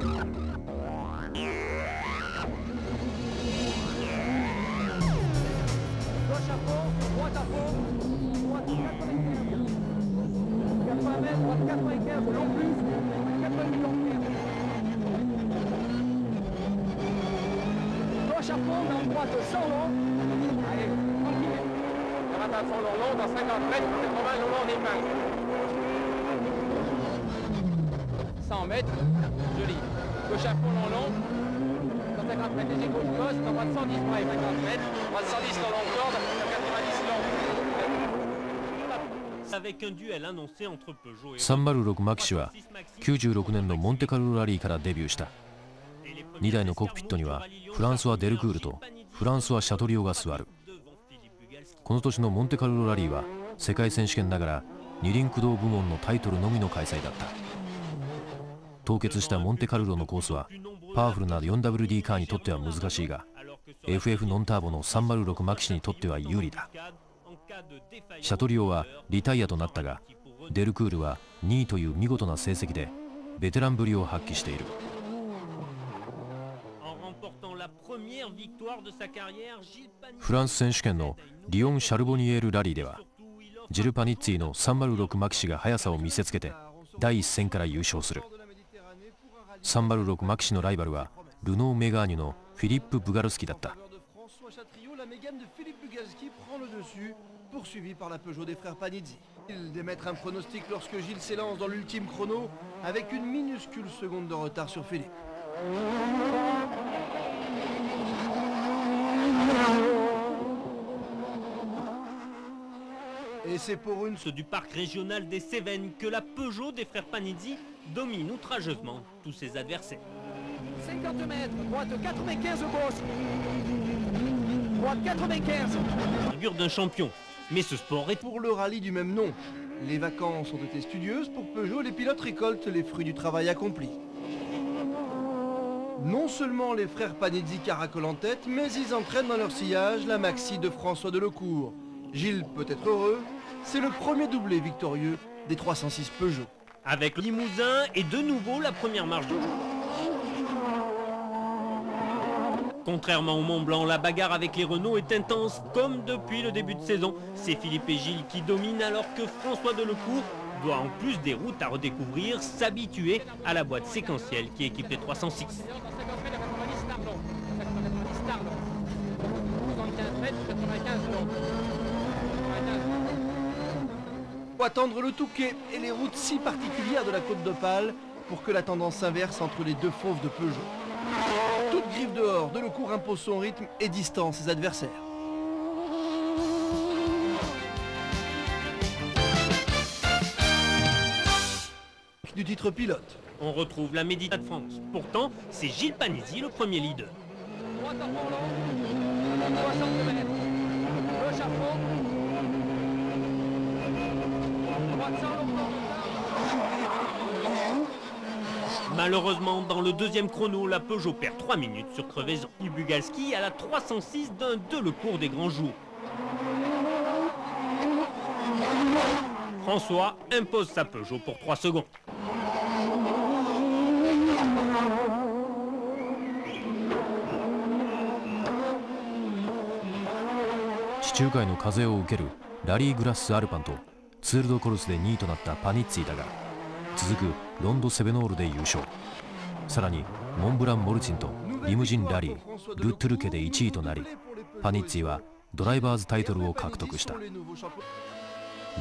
Gauche à fond, droite à fond, droite 95. 80 mètres, droite 95, long plus, 90 long plus. Gauche à fond, dans droite sans long. Allez, tranquille. Garde à fond long dans 50 mètres, 80 long en épingle. 100 mètres, joli. Gauche à fond long. 150 mètres léger gauche gosse, dans droite 110 près, 50 mètres. Droite 110 dans long corde, 90 long. Avec un duel annoncé entre Peugeot et 306マキシは96年のモンテカルロラリーからデビューした。2台のコックピットにはフランソワ・デルクールとフランソワ・シャトリオが座る。この年のモンテカルロラリーは世界選手権ながら二輪駆動部門のタイトルのみの開催だった。凍結したモンテカルロのコースはパワフルな 4WD カーにとっては難しいが FF ノンターボの306マキシにとっては有利だ。シャトリオはリタイアとなったがデルクールは2位という見事な成績でベテランぶりを発揮している。フランス選手権のリオン・シャルボニエールラリーではジル・パニッツィの306マキシが速さを見せつけて第一戦から優勝する。306マキシのライバルはルノー・メガーニュのフィリップ・ブガルスキだった。Poursuivi par la Peugeot des frères Panizzi. Il d'émettre un pronostic lorsque Gilles s'élance dans l'ultime chrono avec une minuscule seconde de retard sur Philippe. Et c'est pour une du parc régional des Cévennes que la Peugeot des frères Panizzi domine outrageusement tous ses adversaires. 50 mètres, droite 95 gauche. Droite 95. Figure d'un champion. Mais ce sport est pour le rallye du même nom. Les vacances ont été studieuses pour Peugeot, les pilotes récoltent les fruits du travail accompli. Non seulement les frères Panizzi caracolent en tête, mais ils entraînent dans leur sillage la Maxi de François Delecourt. Gilles peut être heureux, c'est le premier doublé victorieux des 306 Peugeot. Avec le Limousin et de nouveau la première marche de jour. Contrairement au Mont Blanc, la bagarre avec les Renault est intense comme depuis le début de saison. C'est Philippe et Gilles qui dominent alors que François Delecourt doit en plus des routes à redécouvrir s'habituer à la boîte séquentielle qui équipe les 306. Faut attendre le Touquet et les routes si particulières de la Côte d'Opale pour que la tendance s'inverse entre les deux fauves de Peugeot. Toute griffe dehors, Delecourt impose son rythme et distance ses adversaires. Du titre pilote. On retrouve la Méditerranée de France. Pourtant, c'est Gilles Panizzi le premier leader. Droite à fond long, 60 mètres. Gauche à fond. Droite sans long. Malheureusement, dans le deuxième chrono, la Peugeot perd 3 minutes sur crevaison. Bugalski à la 306 d'un Delecourt des grands jours. François impose sa Peugeot pour 3 secondes.地中海の風を受けるラリーグラッスアルパンとツール・ド・コルスで2位となったパニッツィだが続くロンド・セベノールで優勝。さらにモンブラン・モルチンとリムジン・ラリール・トゥルケで1位となりパニッツィはドライバーズタイトルを獲得した。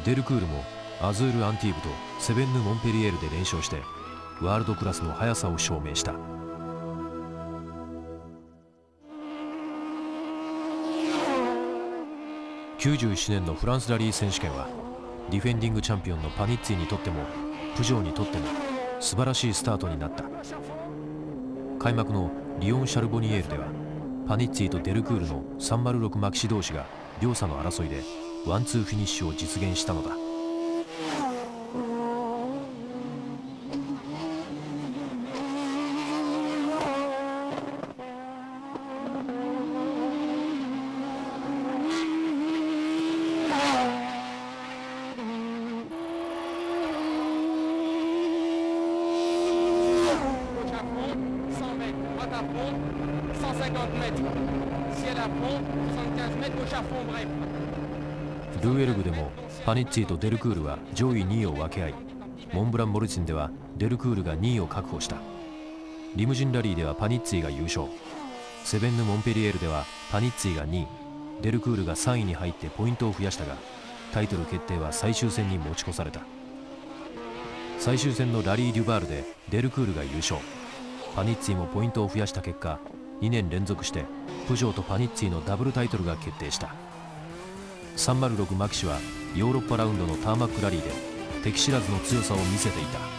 デルクールもアズール・アンティーブとセベンヌ・モンペリエールで連勝してワールドクラスの速さを証明した。97年のフランスラリー選手権はディフェンディングチャンピオンのパニッツィにとってもプジョーにとっても素晴らしいスタートになった。開幕のリオン・シャルボニエールではパニッツィとデルクールの306マキシ同士が両者の争いでワンツーフィニッシュを実現したのだ。mètres ciel à fond, 75 mètres gauche à fond bref. ルーエルグでもパニッツィとデルクールは上位2位を分け合い、モンブラン・モルツィンではデルクールが2位を確保した。リムジンラリーではパニッツィが優勝。セベンヌ・モンペリエールではパニッツィが2位、デルクールが3位に入ってポイントを増やしたが、タイトル決定は最終戦に持ち越された。最終戦のラリー・デュバールでデルクールが優勝。パニッツィもポイントを増やした結果、2年連続してプジョーとパニッツィのダブルタイトルが決定した。306マキシはヨーロッパラウンドのターマックラリーで敵知らずの強さを見せていた。